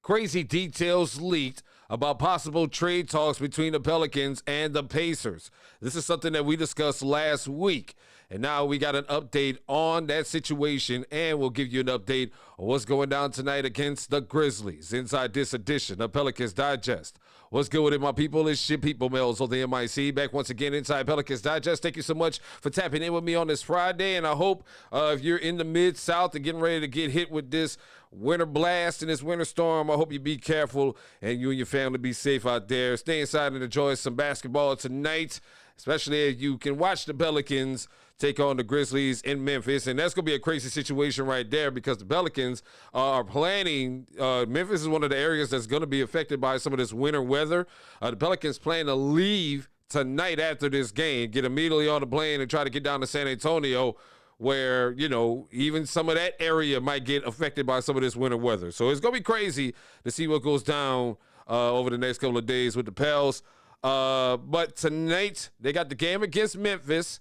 crazy details leaked about possible trade talks between the Pelicans and the Pacers. This is something that we discussed last week, and now we got an update on that situation, and we'll give you an update on what's going down tonight against the Grizzlies inside this edition of Pelicans Digest. What's good with it, my people? It's your people, Melz On The MIC, back once again inside Pelicans Digest. Thank you so much for tapping in with me on this Friday, and I hope if you're in the Mid-South and getting ready to get hit with this winter blast and this winter storm, I hope you be careful and you and your family be safe out there. Stay inside and enjoy some basketball tonight, especially if you can watch the Pelicans take on the Grizzlies in Memphis. And that's going to be a crazy situation right there because the Pelicans are planning. Memphis is one of the areas that's going to be affected by some of this winter weather. The Pelicans plan to leave tonight after this game, get immediately on the plane and try to get down to San Antonio, where, you know, even some of that area might get affected by some of this winter weather. So it's going to be crazy to see what goes down over the next couple of days with the Pels. But tonight, they got the game against Memphis,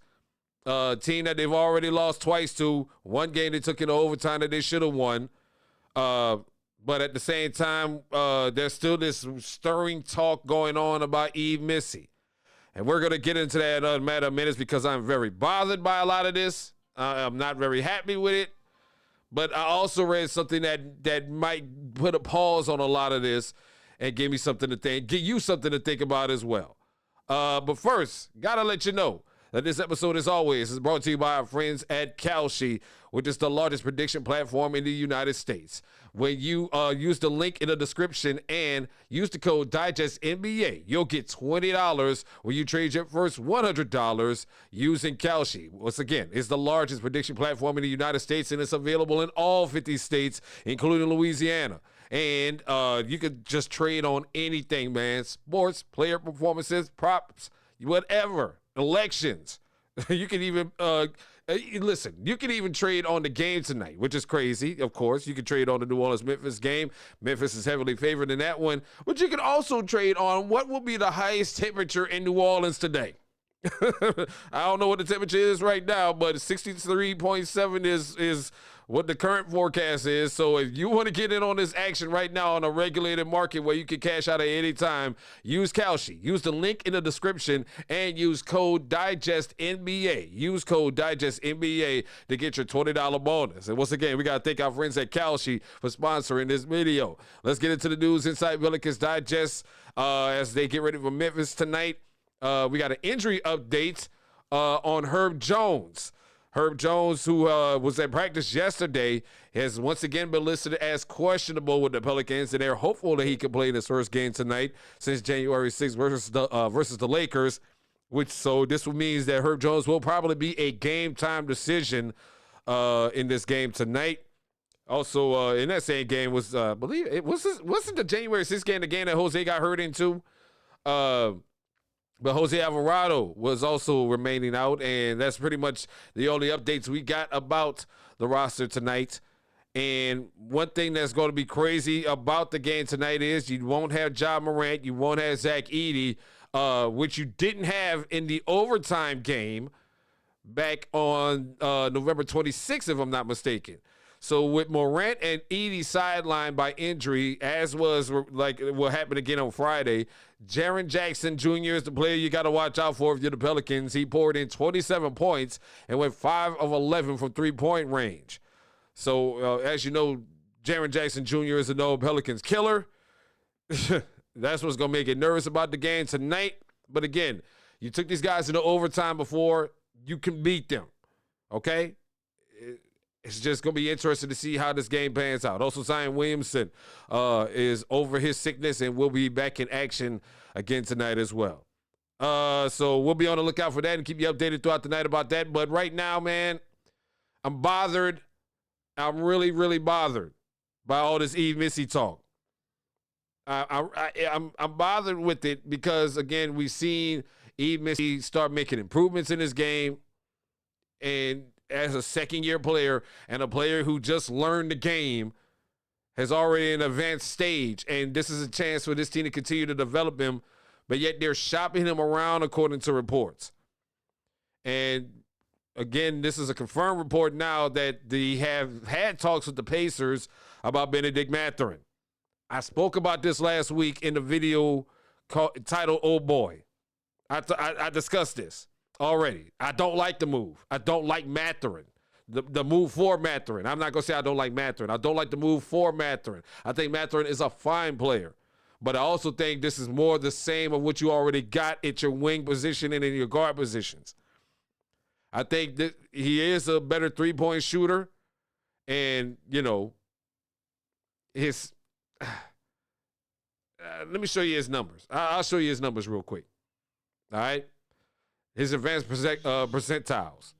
a team that they've already lost twice to. One game they took into overtime that they should have won. But at the same time, there's still this stirring talk going on about Yves Missi. And we're going to get into that in a matter of minutes because I'm very bothered by a lot of this. I'm not very happy with it. But I also read something that might put a pause on a lot of this and give you something to think about as well. But first, got to let you know that this episode, as always, is brought to you by our friends at Koshi, which is the largest prediction platform in the United States. When you use the link in the description and use the code DIGESTNBA, you'll get $20 when you trade your first $100 using Koshi. Once again, it's the largest prediction platform in the United States, and it's available in all 50 states, including Louisiana. And you could just trade on anything, man. Sports, player performances, props, whatever. Elections. You can even listen. You can even trade on the game tonight, which is crazy. Of course, you can trade on the New Orleans Memphis game. Memphis is heavily favored in that one, but you can also trade on what will be the highest temperature in New Orleans today. I don't know what the temperature is right now, but 63.7 is what the current forecast is. So if you want to get in on this action right now on a regulated market where you can cash out at any time, use Koshi. Use the link in the description and use code DIGESTNBA. Use code DIGESTNBA to get your $20 bonus. And once again, we got to thank our friends at Koshi for sponsoring this video. Let's get into the news inside Pelicans Digest as they get ready for Memphis tonight. We got an injury update on Herb Jones. Herb Jones, who was at practice yesterday, has once again been listed as questionable with the Pelicans, and they're hopeful that he can play in his first game tonight since January 6th versus the Lakers. So this means that Herb Jones will probably be a game-time decision in this game tonight. Also, in that same game was, I believe, wasn't the January 6th game the game that Jose got hurt into? But Jose Alvarado was also remaining out, and that's pretty much the only updates we got about the roster tonight. And one thing that's going to be crazy about the game tonight is you won't have Ja Morant, you won't have Zach Edey, which you didn't have in the overtime game back on November 26th, if I'm not mistaken. So with Morant and Edey sidelined by injury, as was like what happened again on Friday, Jaren Jackson Jr. is the player you got to watch out for if you're the Pelicans. He poured in 27 points and went 5 of 11 from three-point range. So as you know, Jaren Jackson Jr. is a no Pelicans killer. That's what's going to make it nervous about the game tonight. But again, you took these guys into overtime before. You can beat them, okay? It's just going to be interesting to see how this game pans out. Also, Zion Williamson is over his sickness and will be back in action again tonight as well. So we'll be on the lookout for that and keep you updated throughout the night about that. But right now, man, I'm bothered. I'm really, really bothered by all this Yves Missi talk. I'm bothered with it because, again, we've seen Yves Missi start making improvements in his game. And as a second-year player and a player who just learned the game, has already an advanced stage, and this is a chance for this team to continue to develop him, but yet they're shopping him around according to reports. And again, this is a confirmed report now that they have had talks with the Pacers about Bennedict Mathurin. I spoke about this last week in the video titled "Oh Boy." I discussed this already. I don't like the move. I don't like Mathurin. The move for Mathurin. I'm not going to say I don't like Mathurin. I don't like the move for Mathurin. I think Mathurin is a fine player. But I also think this is more the same of what you already got at your wing position and in your guard positions. I think that he is a better three-point shooter. And, his let me show you his numbers. I'll show you his numbers real quick. All right? His advanced percentiles.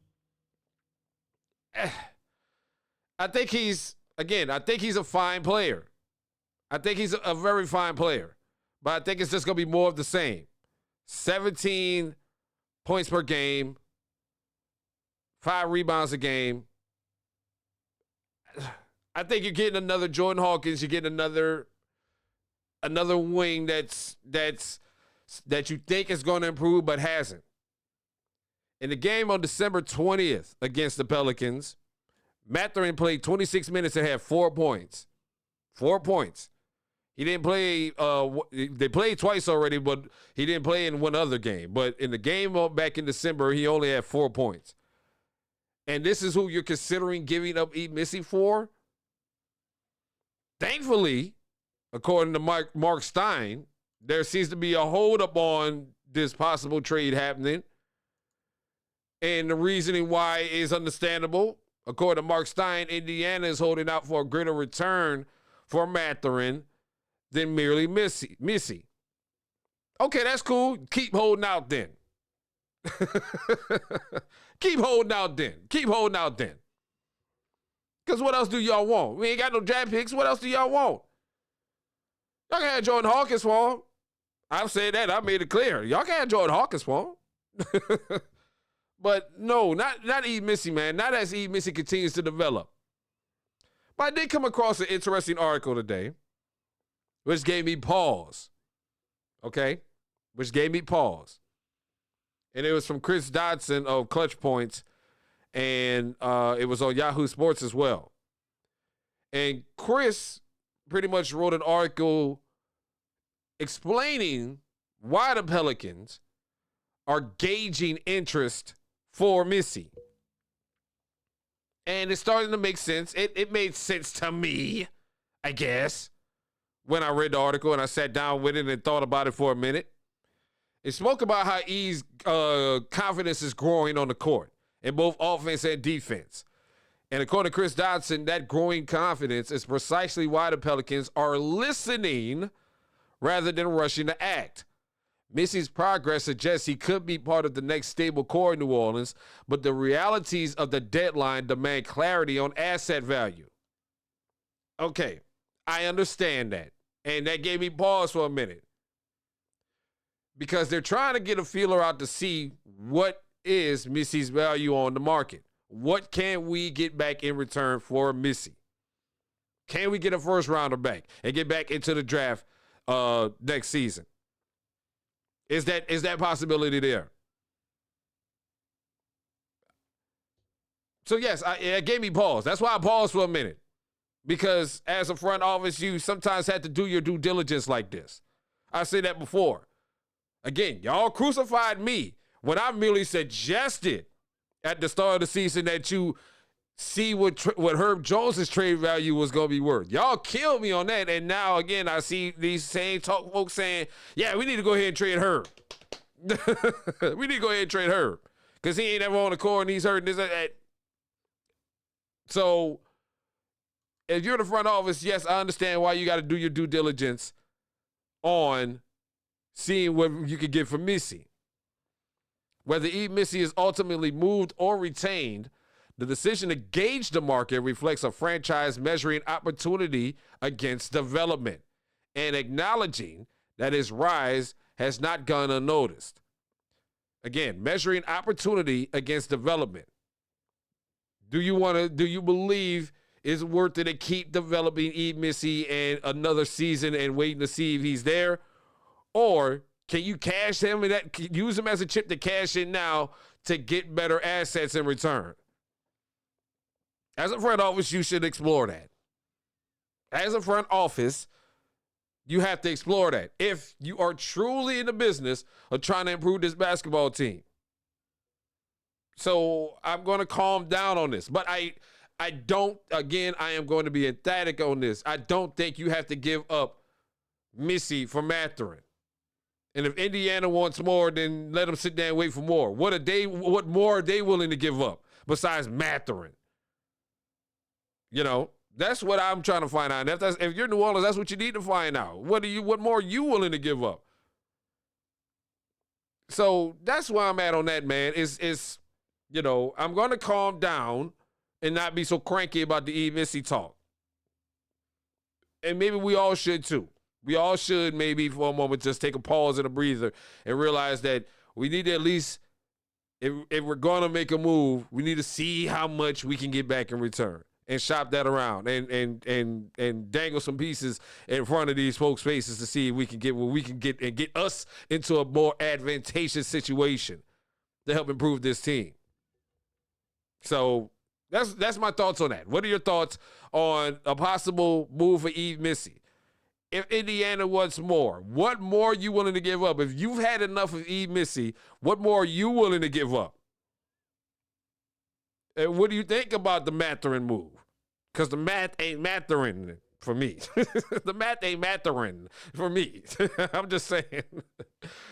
I think he's a fine player. I think he's a very fine player. But I think it's just going to be more of the same. 17 points per game, 5 rebounds a game. I think you're getting another Jordan Hawkins. You're getting another wing that you think is going to improve but hasn't. In the game on December 20th against the Pelicans, Mathurin played 26 minutes and had 4 points. 4 points. He didn't play. They played twice already, but he didn't play in one other game. But in the game back in December, he only had 4 points. And this is who you're considering giving up Missi for? Thankfully, according to Mark Stein, there seems to be a holdup on this possible trade happening. And the reasoning why is understandable. According to Mark Stein, Indiana is holding out for a greater return for Mathurin than merely Missi. Okay, that's cool. Keep holding out then. Keep holding out then. Keep holding out then. Because what else do y'all want? We ain't got no draft picks. What else do y'all want? Y'all can have Jordan Hawkins for him. I've said that. I made it clear. Y'all can have Jordan Hawkins for him. But no, not Yves Missi, man. Not as Yves Missi continues to develop. But I did come across an interesting article today, which gave me pause. Okay? Which gave me pause. And it was from Chris Dodson of Clutch Points, and it was on Yahoo Sports as well. And Chris pretty much wrote an article explaining why the Pelicans are gauging interest for Missi. And it's starting to make sense. It made sense to me, I guess, when I read the article and I sat down with it and thought about it for a minute. It spoke about how Yves' confidence is growing on the court in both offense and defense. And according to Chris Dodson, that growing confidence is precisely why the Pelicans are listening rather than rushing to act. Missi's progress suggests he could be part of the next stable core in New Orleans, but the realities of the deadline demand clarity on asset value. Okay, I understand that. And that gave me pause for a minute. Because they're trying to get a feeler out to see what is Missi's value on the market. What can we get back in return for Missi? Can we get a first rounder back and get back into the draft next season? Is that possibility there? So yes, it gave me pause. That's why I paused for a minute. Because as a front office, you sometimes have to do your due diligence like this. I said that before. Again, y'all crucified me when I merely suggested at the start of the season that you see what Herb Jones's trade value was going to be worth. Y'all killed me on that, and now, again, I see these same folks saying, yeah, we need to go ahead and trade Herb. We need to go ahead and trade Herb because he ain't ever on the court and he's hurting this and that. So if you're in the front office, yes, I understand why you got to do your due diligence on seeing what you can get from Missi. Whether Yves Missi is ultimately moved or retained, the decision to gauge the market reflects a franchise measuring opportunity against development and acknowledging that its rise has not gone unnoticed. Again, measuring opportunity against development. Do you believe it's worth it to keep developing Yves Missi and another season and waiting to see if he's there? Or can you cash him and use him as a chip to cash in now to get better assets in return? As a front office, you should explore that. As a front office, You have to explore that if you are truly in the business of trying to improve this basketball team. So I'm going to calm down on this. But I don't, again, I am going to be emphatic on this. I don't think you have to give up Missi for Mathurin. And if Indiana wants more, then let them sit there and wait for more. What more are they willing to give up besides Mathurin? You know, that's what I'm trying to find out. And if you're New Orleans, that's what you need to find out. What more are you willing to give up? So that's where I'm at on that, man. Is you know, I'm going to calm down and not be so cranky about the Yves Missi talk. And maybe we all should too. We all should maybe for a moment just take a pause and a breather and realize that we need to at least, if we're going to make a move, we need to see how much we can get back in return and shop that around and dangle some pieces in front of these folks' faces to see if we can get what we can get and get us into a more advantageous situation to help improve this team. So that's my thoughts on that. What are your thoughts on a possible move for Yves Missi? If Indiana wants more, what more are you willing to give up? If you've had enough of Yves Missi, what more are you willing to give up? And what do you think about the Mathurin move? Because the math ain't Mathurin for me. The math ain't Mathurin for me. I'm just saying.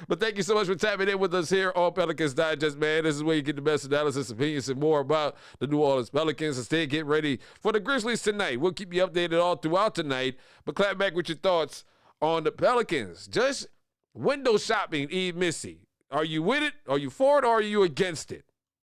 But thank you so much for tapping in with us here on Pelicans Digest, man. This is where you get the best analysis, opinions, and more about the New Orleans Pelicans. Instead, get ready for the Grizzlies tonight. We'll keep you updated all throughout tonight. But clap back with your thoughts on the Pelicans. Just window shopping, Yves Missi. Are you with it? Are you for it? Or are you against it?